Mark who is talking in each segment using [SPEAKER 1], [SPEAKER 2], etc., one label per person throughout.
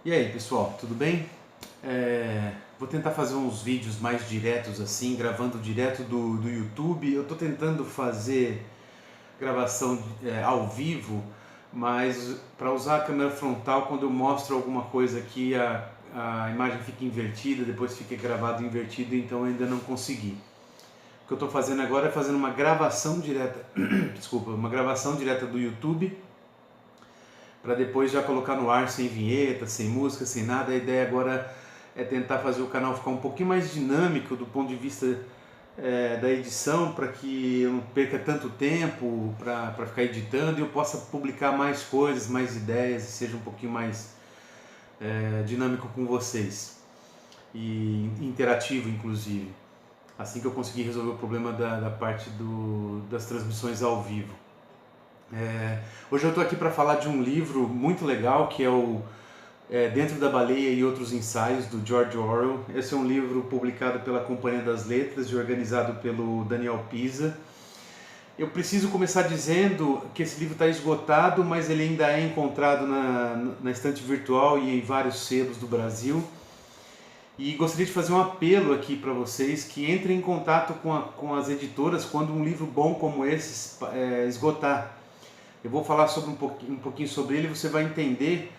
[SPEAKER 1] E aí, pessoal, tudo bem? Vou tentar fazer uns vídeos mais diretos assim, gravando direto do YouTube. Eu estou tentando fazer gravação ao vivo, mas para usar a câmera frontal, quando eu mostro alguma coisa aqui, a imagem fica invertida, depois fica gravado invertido, então eu ainda não consegui. O que eu estou fazendo agora é fazendo uma gravação direta, desculpa, uma gravação direta do YouTube, para depois já colocar no ar sem vinheta, sem música, sem nada. A ideia agora é tentar fazer o canal ficar um pouquinho mais dinâmico do ponto de vista da edição, para que eu não perca tanto tempo para ficar editando e eu possa publicar mais coisas, mais ideias e seja um pouquinho mais dinâmico com vocês e interativo, inclusive, assim que eu conseguir resolver o problema da parte das transmissões ao vivo. Hoje eu estou aqui para falar de um livro muito legal que é o Dentro da Baleia e Outros Ensaios, do George Orwell. Esse é um livro publicado pela Companhia das Letras e organizado pelo Daniel Pisa. Eu preciso começar dizendo que esse livro está esgotado, mas ele ainda é encontrado na estante virtual e em vários sebos do Brasil. E gostaria de fazer um apelo aqui para vocês que entrem em contato com as editoras quando um livro bom como esse esgotar. Eu vou falar sobre um pouquinho sobre ele e você vai entender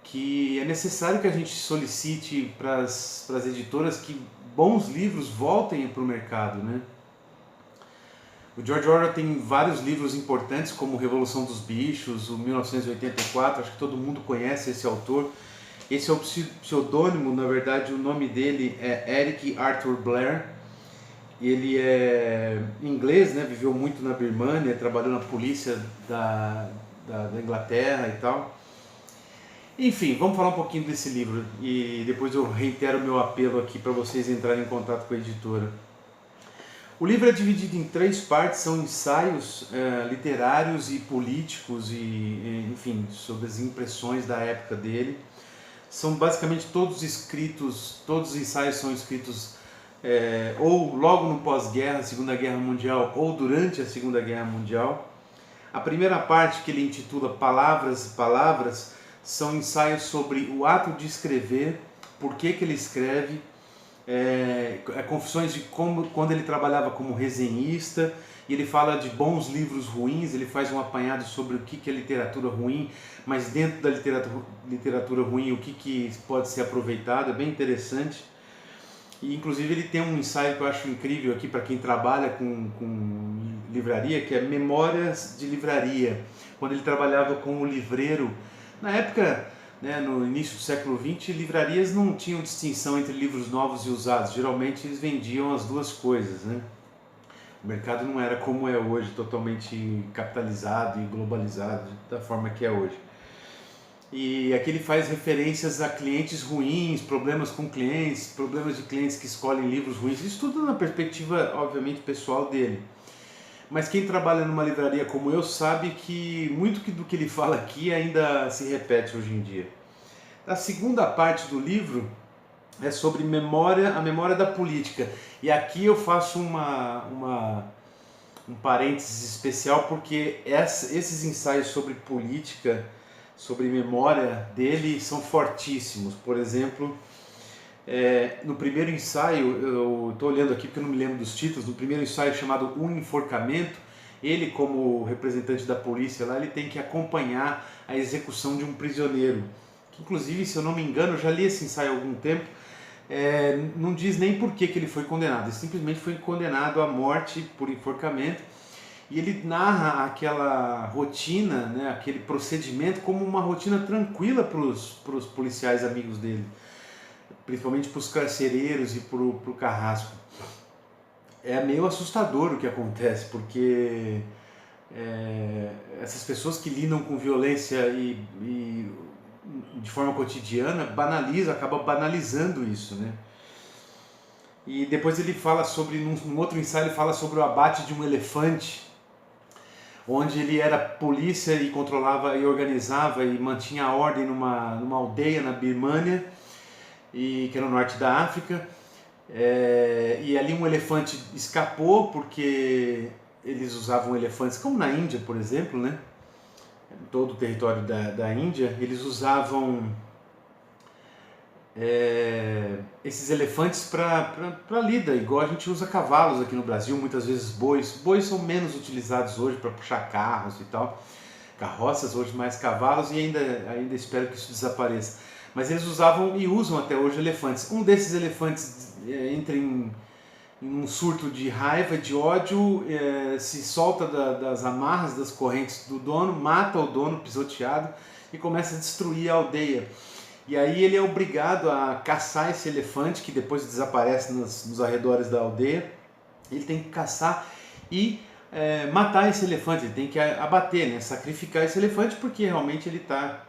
[SPEAKER 1] que é necessário que a gente solicite para as editoras que bons livros voltem para o mercado, né? O George Orwell tem vários livros importantes, como Revolução dos Bichos, o 1984, acho que todo mundo conhece esse autor. Esse é o pseudônimo, na verdade o nome dele é Eric Arthur Blair. Ele é inglês, né? Viveu muito na Birmânia, trabalhou na polícia da Inglaterra e tal. Enfim, vamos falar um pouquinho desse livro e depois eu reitero o meu apelo aqui para vocês entrarem em contato com a editora. O livro é dividido em 3 partes, são ensaios literários e políticos enfim, sobre as impressões da época dele. São basicamente todos escritos, todos os ensaios são escritos ou logo no pós-guerra, Segunda Guerra Mundial, ou durante a Segunda Guerra Mundial. A primeira parte, que ele intitula Palavras e Palavras, são ensaios sobre o ato de escrever, por que ele escreve, confissões de quando ele trabalhava como resenhista, e ele fala de bons livros ruins, ele faz um apanhado sobre o que é literatura ruim, mas dentro da literatura ruim o que pode ser aproveitado, é bem interessante. E inclusive ele tem um ensaio que eu acho incrível aqui para quem trabalha com livraria, que é Memórias de Livraria, quando ele trabalhava como livreiro. Na época, né, no início do século XX, livrarias não tinham distinção entre livros novos e usados, geralmente eles vendiam as duas coisas, né? O mercado não era como é hoje, totalmente capitalizado e globalizado da forma que é hoje. E aqui ele faz referências a clientes ruins, problemas com clientes, problemas de clientes que escolhem livros ruins, isso tudo na perspectiva, obviamente, pessoal dele. Mas quem trabalha numa livraria como eu sabe que muito do que ele fala aqui ainda se repete hoje em dia. A segunda parte do livro é sobre a memória da política. E aqui eu faço um parênteses especial porque esses ensaios sobre política, sobre memória dele, são fortíssimos. Por exemplo, no primeiro ensaio, eu estou olhando aqui porque eu não me lembro dos títulos, no primeiro ensaio chamado Um Enforcamento, ele, como representante da polícia lá, ele tem que acompanhar a execução de um prisioneiro, que inclusive, se eu não me engano, eu já li esse ensaio há algum tempo, não diz nem por que ele foi condenado, ele simplesmente foi condenado à morte por enforcamento, e ele narra aquela rotina, né, aquele procedimento como uma rotina tranquila para os policiais amigos dele, principalmente para os carcereiros e para o carrasco. É meio assustador o que acontece, porque essas pessoas que lidam com violência e de forma cotidiana acaba banalizando isso, né? E depois ele fala sobre, num outro ensaio, ele fala sobre o abate de um elefante, onde ele era polícia e controlava e organizava e mantinha a ordem numa aldeia na Birmânia, que era no norte da África, e ali um elefante escapou porque eles usavam elefantes, como na Índia, por exemplo, né? Todo o território da Índia, eles usavam esses elefantes para lida, igual a gente usa cavalos aqui no Brasil, muitas vezes bois. Bois são menos utilizados hoje para puxar carros e tal, carroças hoje mais cavalos, e ainda espero que isso desapareça. Mas eles usavam e usam até hoje elefantes. Um desses elefantes entra em um surto de raiva, de ódio, se solta das amarras, das correntes do dono, mata o dono pisoteado e começa a destruir a aldeia. E aí ele é obrigado a caçar esse elefante, que depois desaparece nos arredores da aldeia. Ele tem que caçar e matar esse elefante, ele tem que abater, né? Sacrificar esse elefante, porque realmente ele está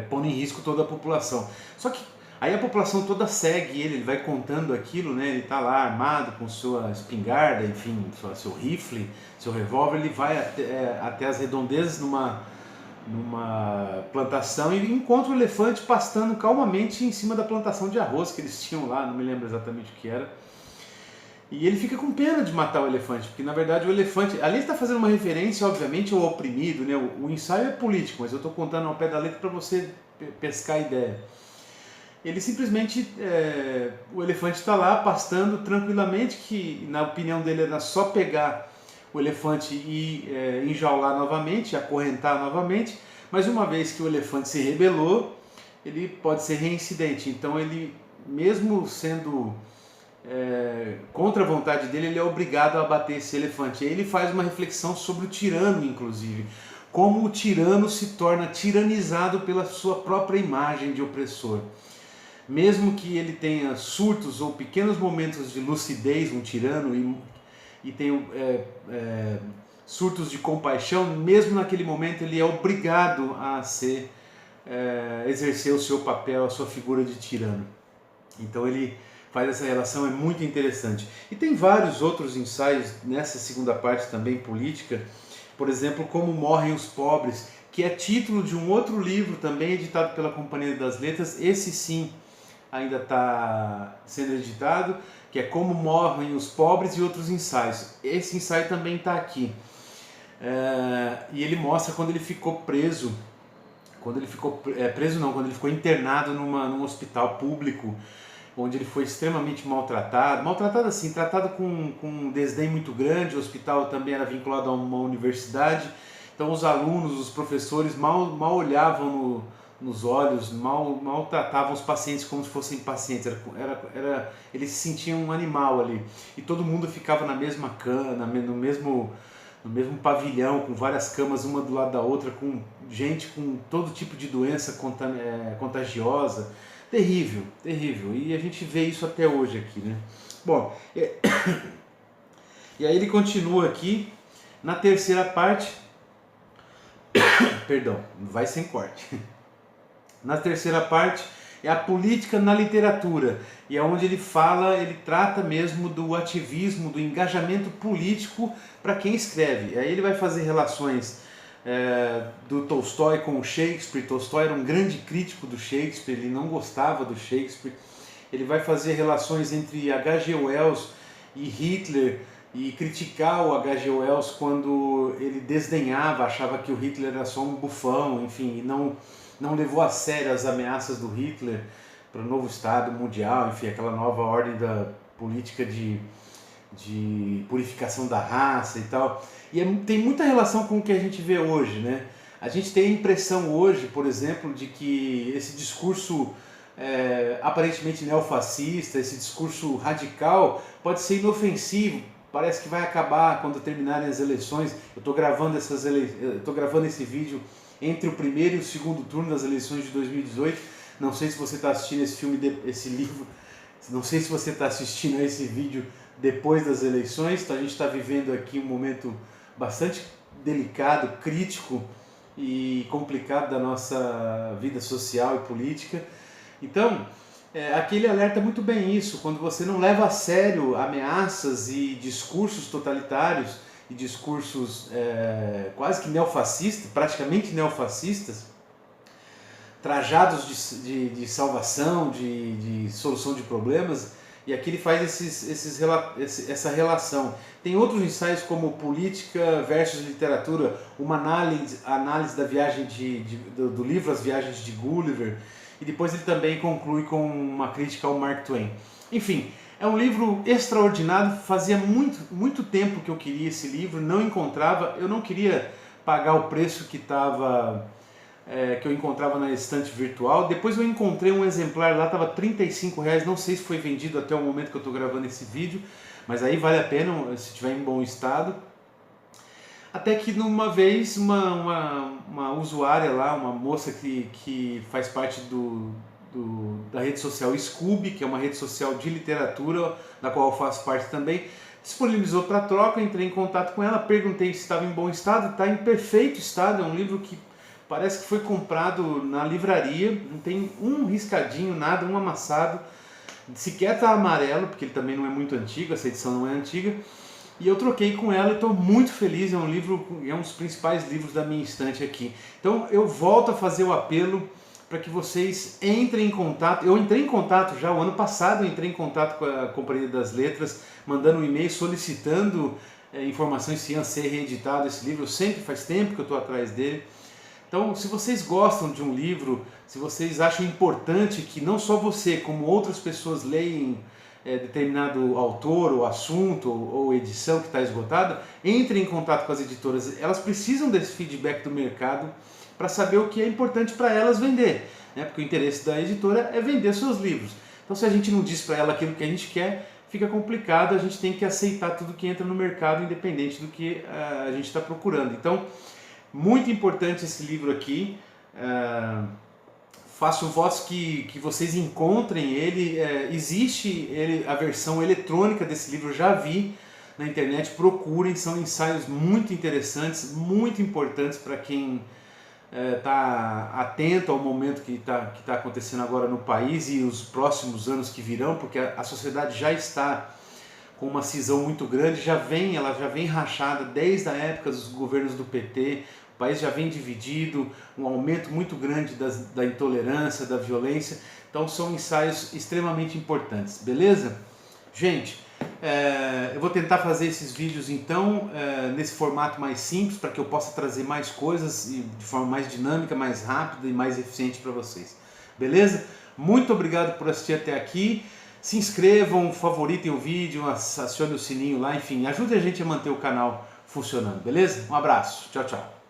[SPEAKER 1] pondo em risco toda a população. Só que aí a população toda segue ele vai contando aquilo, né? Ele está lá armado com sua espingarda, enfim, seu rifle, seu revólver, ele vai até as redondezas numa plantação e encontra o elefante pastando calmamente em cima da plantação de arroz que eles tinham lá, não me lembro exatamente o que era. E ele fica com pena de matar o elefante, porque na verdade o elefante, ali está fazendo uma referência, obviamente, ao oprimido, né? O ensaio é político, mas eu estou contando ao pé da letra para você pescar a ideia. Ele simplesmente, o elefante está lá pastando tranquilamente, que na opinião dele era só pegar o elefante e enjaular novamente, acorrentar novamente, mas uma vez que o elefante se rebelou, ele pode ser reincidente. Então ele, mesmo sendo contra a vontade dele, ele é obrigado a abater esse elefante. E aí ele faz uma reflexão sobre o tirano, inclusive, como o tirano se torna tiranizado pela sua própria imagem de opressor. Mesmo que ele tenha surtos ou pequenos momentos de lucidez, um tirano, e tenha surtos de compaixão, mesmo naquele momento ele é obrigado a exercer o seu papel, a sua figura de tirano. Então ele faz essa relação, é muito interessante. E tem vários outros ensaios nessa segunda parte também política, por exemplo, Como Morrem os Pobres, que é título de um outro livro também editado pela Companhia das Letras, esse sim ainda está sendo editado, que é Como Morrem os Pobres e Outros Ensaios. Esse ensaio também está aqui. E ele mostra quando ele ficou preso, quando ele ficou internado num hospital público, onde ele foi extremamente maltratado assim, tratado com um desdém muito grande. O hospital também era vinculado a uma universidade, então os alunos, os professores mal olhavam nos olhos, mal tratavam os pacientes como se fossem pacientes, eles se sentiam um animal ali, e todo mundo ficava na mesma cama, no mesmo pavilhão, com várias camas uma do lado da outra, com gente com todo tipo de doença contagiosa. Terrível, terrível. E a gente vê isso até hoje aqui, né? Bom, e aí ele continua aqui na terceira parte. Perdão, vai sem corte. Na terceira parte é a política na literatura, e é onde ele trata mesmo do ativismo, do engajamento político para quem escreve. Aí ele vai fazer relações do Tolstói com o Shakespeare. Tolstói era um grande crítico do Shakespeare, ele não gostava do Shakespeare. Ele vai fazer relações entre H.G. Wells e Hitler e criticar o H.G. Wells quando ele desdenhava, achava que o Hitler era só um bufão, enfim, e não levou a sério as ameaças do Hitler para o novo Estado Mundial, enfim, aquela nova ordem da política de purificação da raça e tal. E tem muita relação com o que a gente vê hoje, né? A gente tem a impressão hoje, por exemplo, de que esse discurso aparentemente neofascista, esse discurso radical, pode ser inofensivo, parece que vai acabar quando terminarem as eleições. Eu estou gravando esse vídeo entre o primeiro e o segundo turno das eleições de 2018. Não sei se você está assistindo esse livro, não sei se você está assistindo a esse vídeo depois das eleições. Então a gente está vivendo aqui um momento bastante delicado, crítico e complicado da nossa vida social e política. Então, aqui ele alerta muito bem isso: quando você não leva a sério ameaças e discursos totalitários e discursos quase que neofascistas, praticamente neofascistas, trajados de salvação, de solução de problemas. E aqui ele faz essa relação. Tem outros ensaios como Política versus Literatura, uma análise da viagem do livro As Viagens de Gulliver. e depois ele também conclui com uma crítica ao Mark Twain. Enfim, é um livro extraordinário, fazia muito tempo que eu queria esse livro, não encontrava, eu não queria pagar o preço que eu encontrava na estante virtual. Depois eu encontrei um exemplar lá, estava R$35, não sei se foi vendido até o momento que eu estou gravando esse vídeo, mas aí vale a pena se estiver em bom estado. Até que numa vez uma usuária lá, uma moça que faz parte da rede social Scoob, que é uma rede social de literatura, da qual eu faço parte também, disponibilizou para troca. Eu entrei em contato com ela, perguntei se estava em bom estado. Está em perfeito estado, é um livro que parece que foi comprado na livraria, não tem um riscadinho, nada, um amassado, sequer está amarelo, porque ele também não é muito antigo, essa edição não é antiga. E eu troquei com ela e estou muito feliz, é um dos principais livros da minha estante aqui. Então eu volto a fazer o apelo para que vocês entrem em contato. Eu entrei em contato já o ano passado, entrei em contato com a Companhia das Letras, mandando um e-mail solicitando informações se ia ser reeditado esse livro. Faz tempo que eu estou atrás dele. Então, se vocês gostam de um livro, se vocês acham importante que não só você, como outras pessoas leiam determinado autor, ou assunto, ou edição que está esgotada, entrem em contato com as editoras. Elas precisam desse feedback do mercado para saber o que é importante para elas vender, né? Porque o interesse da editora é vender seus livros. Então, se a gente não diz para ela aquilo que a gente quer, fica complicado, a gente tem que aceitar tudo que entra no mercado, independente do que a gente está procurando. Então, muito importante esse livro aqui. Faço votos que vocês encontrem ele. Existe a versão eletrônica desse livro, eu já vi na internet, procurem, são ensaios muito interessantes, muito importantes para quem está atento ao momento que tá acontecendo agora no país e os próximos anos que virão, porque a sociedade já está com uma cisão muito grande, ela já vem rachada desde a época dos governos do PT. O país já vem dividido, um aumento muito grande da intolerância, da violência. Então são ensaios extremamente importantes, beleza? Gente, eu vou tentar fazer esses vídeos então nesse formato mais simples, para que eu possa trazer mais coisas e de forma mais dinâmica, mais rápida e mais eficiente para vocês. Beleza? Muito obrigado por assistir até aqui. Se inscrevam, favoritem o vídeo, acione o sininho lá, enfim, ajude a gente a manter o canal funcionando, beleza? Um abraço, tchau, tchau.